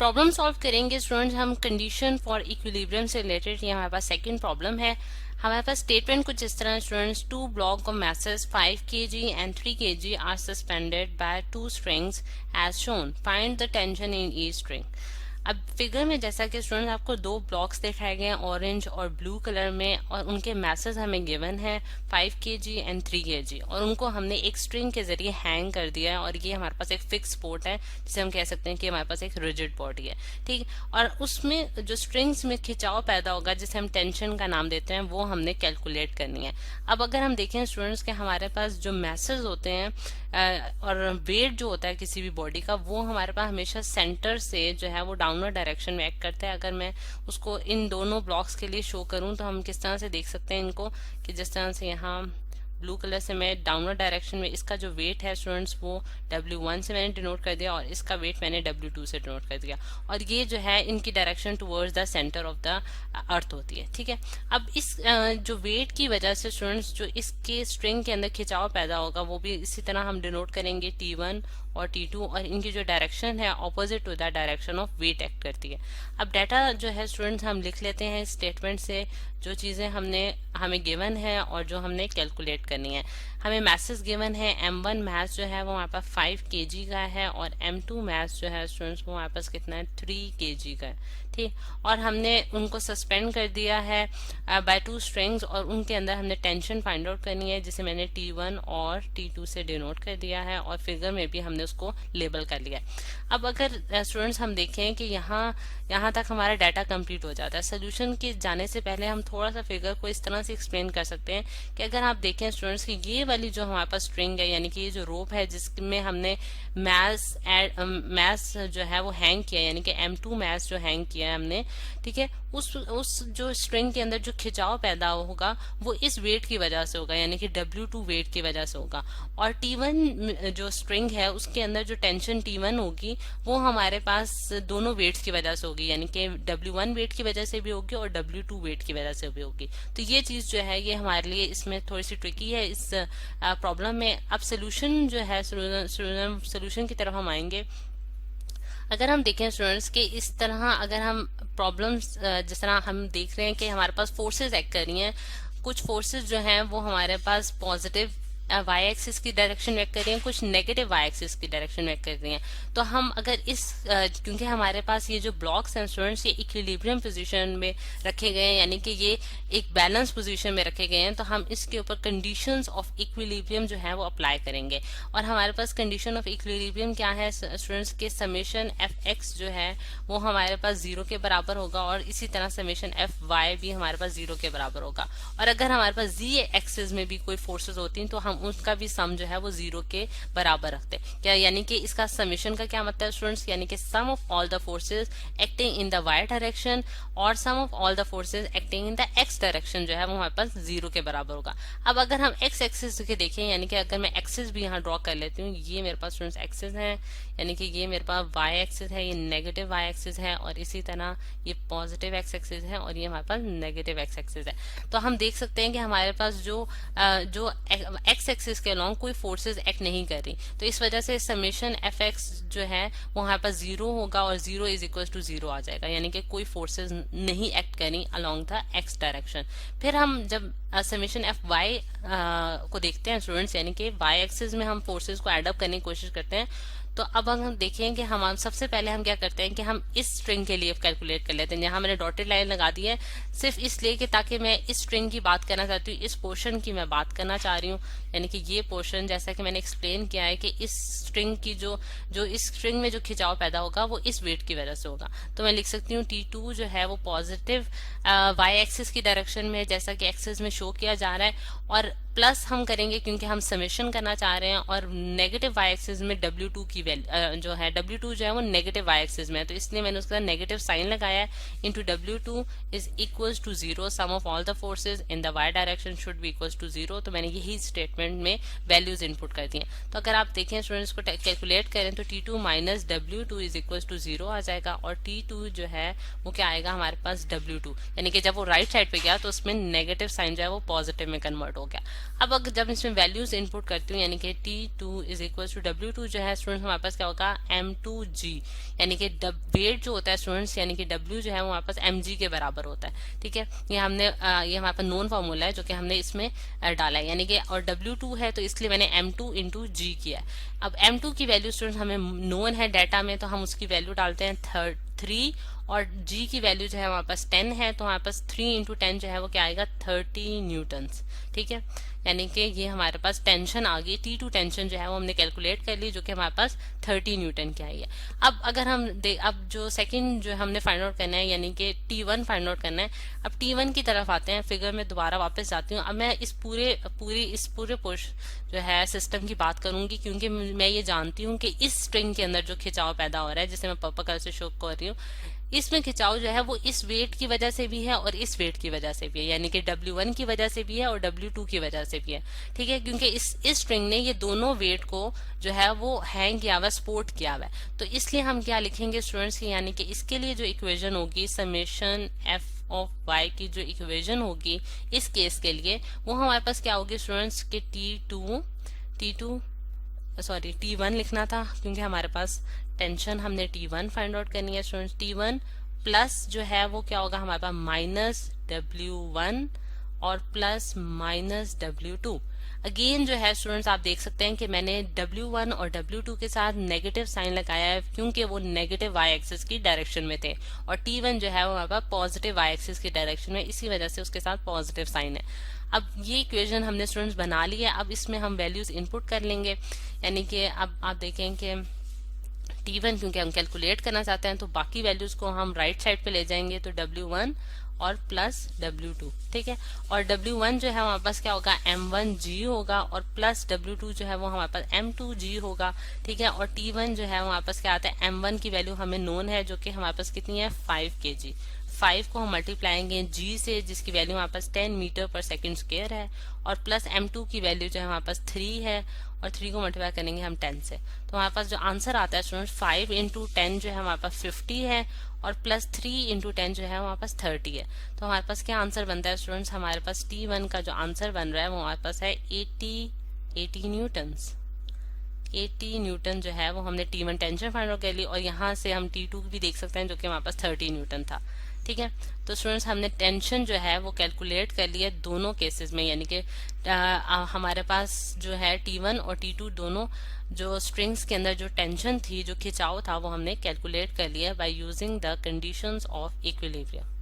Problem solve करेंगे students हम condition for equilibrium से रिलेटेड। ये हमारे पास सेकंड प्रॉब्लम है। हमारे पास स्टेटमेंट कुछ इस तरह students, two block of masses 5 kg and 3 kg are suspended by two strings as shown. Find the tension in each string. अब फिगर में जैसा कि स्टूडेंट आपको दो ब्लॉक्स दिखाए गए हैं ऑरेंज और ब्लू कलर में, और उनके मैसेज हमें गिवन है 5 kg एंड 3 kg, और उनको हमने एक स्ट्रिंग के जरिए हैंग कर दिया है। और ये हमारे पास एक फिक्स सपोर्ट है, जिसे हम कह सकते हैं कि हमारे पास एक रिजिड बॉडी है, ठीक। और उसमें जो स्ट्रिंग्स में खिंचाव पैदा होगा, जिसे हम टेंशन का नाम देते हैं, वो हमने कैलकुलेट करनी है। अब अगर हम देखें स्टूडेंट्स के हमारे पास जो मैसेज होते हैं और वेट जो होता है किसी भी बॉडी का, वो हमारे पास हमेशा सेंटर से जो है वो डाउनवर्ड डायरेक्शन में एक्ट करता है। अगर मैं उसको इन दोनों ब्लॉक्स के लिए शो करूं तो हम किस तरह से देख सकते हैं इनको, कि जिस तरह से यहाँ ब्लू कलर से मैं डाउनवर्ड डायरेक्शन में, इसका जो वेट है स्टूडेंट्स वो W1 से मैंने डिनोट कर दिया, और इसका वेट मैंने W2 से डिनोट कर दिया, और ये जो है इनकी direction towards the centre of the earth होती है, ठीक है। अब इस जो वेट की वजह से स्टूडेंट्स जो इसके स्ट्रिंग के अंदर खिंचाव पैदा होगा, वो भी इसी तरह हम डिनोट करेंगे T1 और T2, और इनकी जो डायरेक्शन है opposite to the direction of weight act करती है। अब डाटा जो है स्टूडेंट्स हम लिख लेते हैं स्टेटमेंट से, जो चीज़ें हमें गिवन है और जो हमने कैलकुलेट करनी है। हमें मैसेज गिवन है M1 मैथ जो है वो हमारे पास 5 kg का है, और M2 मैथ जो है स्टूडेंट्स वो हमारे पास कितना है 3 kg का है, ठीक। और हमने उनको सस्पेंड कर दिया है बाय टू स्ट्रिंग्स, और उनके अंदर हमने टेंशन फाइंड आउट करनी है, जिसे मैंने T1 और T2 से डिनोट कर दिया है, और फिगर में भी हमने उसको लेबल कर लिया है। अब अगर स्टूडेंट्स हम देखें कि यहाँ तक हमारा डाटा कंप्लीट हो जाता है। सोल्यूशन के जाने से पहले हम थोड़ा सा फिगर को इस तरह से एक्सप्लेन कर सकते हैं कि अगर आप देखें स्टूडेंट्स की ये वाली जो हमारे पास स्ट्रिंग है, यानी कि ये जो रोप है जिसमें हमने मैथ्स जो है वो हैंग किया, यानी कि M2 मैथ्स जो हैंग किया है हमने, ठीक है, उस जो स्ट्रिंग के अंदर जो खिंचाव पैदा होगा वो इस वेट की वजह से होगा, यानी कि W2 वेट की वजह से होगा। और T1 जो स्ट्रिंग है उसके अंदर जो टेंशन T1 होगी वो हमारे पास दोनों वेट्स की वजह से होगी, यानी कि W1 वेट की वजह से भी होगी और W2 वेट की वजह से भी होगी। तो ये चीज जो है ये हमारे लिए इसमें थोड़ी सी ट्रिकी है इस प्रॉब्लम में। अब सोल्यूशन जो है, सोल्यूशन की तरफ हम आएंगे। अगर हम देखें स्टूडेंट्स के इस तरह, अगर हम प्रॉब्लम्स जिस तरह हम देख रहे हैं कि हमारे पास फोर्सेस एक्ट कर रही हैं, कुछ फोर्सेस जो हैं वो हमारे पास पॉजिटिव वाई एक्सिस की डायरेक्शन में एक्ट कर रही हैं, कुछ नेगेटिव वाई एक्सिस की डायरेक्शन में एक्ट कर रही हैं। तो हम अगर क्योंकि हमारे पास ये जो ब्लॉक्स हैं स्टूडेंट्स ये इक्विलिब्रियम पोजीशन में रखे गए हैं, यानी कि ये एक बैलेंस पोजीशन में रखे गए हैं, तो हम इसके ऊपर कंडीशंस ऑफ इक्विलिब्रियम जो है वो अप्लाई करेंगे। और हमारे पास कंडीशन ऑफ इक्विलिब्रियम क्या है स्टूडेंट्स के, समेशन एफ एक्स जो है वो हमारे पास 0 के बराबर होगा, और इसी तरह समेशन एफ वाई भी हमारे पास 0 के बराबर होगा। और अगर हमारे पास जी एक्सिस में भी कोई फोर्सेज होती हैं तो हम उसका भी सम जो है वो 0 के बराबर रखते हैं। क्या यानी कि इसका समेशन का क्या मतलब है स्टूडेंट्स, यानी कि sum of all the forces acting in the Y direction और sum of all the forces acting in the X direction जो है वो हमारे पास 0 के बराबर होगा। अब अगर हम एक्स एक्सिस के देखें, यानी कि अगर मैं एक्सिस भी यहाँ ड्रॉ कर लेती हूँ, ये मेरे पास स्टूडेंट्स एक्सिस है, यानी कि ये मेरे पास वाई एक्सिस है, ये नेगेटिव वाई एक्सिस है, और इसी तरह ये पॉजिटिव एक्स एक्सिस है, और ये हमारे पास नेगेटिव एक्स एक्सिस है। तो हम देख सकते हैं कि हमारे पास जो एक्स एक्सिस के अलॉन्ग कोई फोर्सेस एक्ट नहीं कर रही, तो इस वजह से समेशन एफ एक्स जो है वो हमारे पास 0 होगा, और 0 इज इक्वल टू 0 आ जाएगा, यानी कि कोई फोर्सेस नहीं एक्ट करी अलॉन्ग द एक्स डायरेक्शन। फिर हम जब समेशन एफ वाई को देखते हैं स्टूडेंट्स, यानी कि वाई एक्सिस में हम फोर्सेस को एड अप करने की कोशिश करते हैं, तो अब हम देखें कि हम सबसे पहले हम क्या करते हैं कि हम इस स्ट्रिंग के लिए कैलकुलेट कर लेते हैं। यहाँ मैंने डॉटेड लाइन लगा दी है सिर्फ इसलिए कि ताकि मैं इस स्ट्रिंग की बात करना चाहती हूँ, इस पोर्शन की मैं बात करना चाह रही हूँ, यानी कि ये पोर्शन जैसा कि मैंने एक्सप्लेन किया है कि इस स्ट्रिंग की जो इस स्ट्रिंग में जो खिंचाव पैदा होगा वो इस वेट की वजह से होगा। तो मैं लिख सकती हूँ T2 जो है वो पॉजिटिव वाई एक्सिस की डायरेक्शन में, जैसा कि एक्सिस में शो किया जा रहा है, और प्लस हम करेंगे क्योंकि हम समेशन करना चाह रहे हैं, और नेगेटिव वाई एक्सिस में W2 की जो है W2 जो है वो नेगेटिव वाई एक्सिस में है, तो इसलिए मैंने उसका नेगेटिव साइन लगाया है, into W2 is equals to 0, sum of all the forces in the Y direction should be equals to 0। तो मैंने यही स्टेटमेंट में वैल्यूज इनपुट कर दी हैं। तो अगर आप देखें स्टूडेंट्स को कैलकुलेट करें तो T2 minus W2 is equals to 0 आ जाएगा, और T2 जो है वो क्या आएगा हमारे पास W2, यानी कि जब वो राइट साइड पे गया तो उसमें नेगेटिव साइन जो है वो पॉजिटिव में कन्वर्ट हो गया। अब अगर जब इसमें वैल्यूज इनपुट करती हूँ यानी कि T2 is equal to W2 जो है स्टूडेंट्स हमारे पास क्या होगा M2G, यानी कि वेट जो होता है स्टूडेंट्स यानी कि W जो है वो हमारे पास mg के बराबर होता है। ठीक है, ये हमने ये हमारे पास नोन फार्मूला है जो कि हमने इसमें डाला है, यानी कि और W2 है तो इसलिए मैंने M2 इंटू जी किया है। अब M2 की वैल्यू स्टूडेंट्स हमें नोन है डाटा में, तो हम उसकी वैल्यू डालते हैं 3, और G की वैल्यू जो है हमारे पास 10 है, तो हमारे पास 3 इंटू 10 जो है वो क्या आएगा 30 न्यूटन्स। ठीक है, यानी कि ये हमारे पास टेंशन आ गई, T2 टेंशन जो है वो हमने कैलकुलेट कर ली जो कि हमारे पास 30 न्यूटन की आई है। अब अगर हम अब जो सेकंड जो हमने फाइंड आउट करना है यानी कि T1 फाइंड आउट करना है। अब T1 की तरफ आते हैं, फिगर में दोबारा वापस जाती हूँ। अब मैं इस पूरे पुश जो है सिस्टम की बात करूंगी, क्योंकि मैं ये जानती हूँ कि इस स्ट्रिंग के अंदर जो खिंचाव पैदा हो रहा है, जिसे मैं पर्पल कलर से शो कर रही हूँ, इसमें खिंचाव जो है वो इस वेट की वजह से भी है और इस वेट की वजह से भी है, यानी कि W1 की वजह से भी है और W2 की वजह से भी है। ठीक है, क्योंकि इस स्ट्रिंग ने ये दोनों वेट को जो है वो हैंग किया हुआ, सपोर्ट किया हुआ है। तो इसलिए हम क्या लिखेंगे स्टूडेंट्स की, यानी कि इसके लिए जो इक्वेशन होगी समेशन एफ ऑफ वाई की जो इक्वेशन होगी इस केस के लिए, वो हमारे पास क्या होगी स्टूडेंट्स के T1 लिखना था क्योंकि हमारे पास टेंशन हमने T1 फाइंड आउट करनी है स्टूडेंट्स। T1 प्लस जो है वो क्या होगा हमारे पास माइनस W1 और प्लस माइनस W2। अगेन जो है स्टूडेंट्स आप देख सकते हैं कि मैंने W1 और W2 के साथ नेगेटिव साइन लगाया है क्योंकि वो नेगेटिव वाई एक्सिस की डायरेक्शन में थे, और T1 जो है वो हमारे पास पॉजिटिव वाई एक्सिस की डायरेक्शन में, इसी वजह से उसके साथ पॉजिटिव साइन है। अब ये इक्वेशन हमने स्टूडेंट्स बना ली है। अब इसमें हम वैल्यूज इनपुट कर लेंगे, यानी कि अब आप देखें कि T1 क्योंकि हम कैलकुलेट करना चाहते हैं तो बाकी वैल्यूज को हम राइट साइड पे ले जाएंगे, तो W1 और प्लस W2। ठीक है, और W1 जो है हमारे पास क्या होगा M1G होगा, और प्लस W2 जो है वो हमारे पास M2G होगा। ठीक है, और T1 जो है हमारे पास क्या आता है M1 की वैल्यू हमें नोन है जो कि हमारे पास कितनी है 5 kg। 5 को हम मल्टीप्लाएंगे G से जिसकी वैल्यू हमारे पास 10 मीटर पर सेकंड स्क्वायर है, और प्लस M2 की वैल्यू जो है हमारे पास 3 है, और 3 को मल्टीप्लाई करेंगे हम 10 से, तो हमारे पास जो आंसर आता है स्टूडेंट 5 इंटू 10 जो है हमारे पास 50 है, और प्लस 3 इंटू 10 जो है हमारे पास 30 है। तो हमारे पास क्या आंसर बनता है स्टूडेंट्स, हमारे पास T1 का जो आंसर बन रहा है वो हमारे पास है 80 न्यूटन्स। 80 न्यूटन जो है वो हमने T1 टेंशन फाइंड आउट कर ली, और यहाँ से हम T2 भी देख सकते हैं जो कि हमारे पास 30 न्यूटन था। ठीक है, तो स्टूडेंट्स हमने टेंशन जो है वो कैलकुलेट कर लिया दोनों केसेस में, यानी कि हमारे पास जो है T1 और T2 दोनों जो स्ट्रिंग्स के अंदर जो टेंशन थी, जो खिंचाव था, वो हमने कैलकुलेट कर लिया by using the conditions of equilibrium.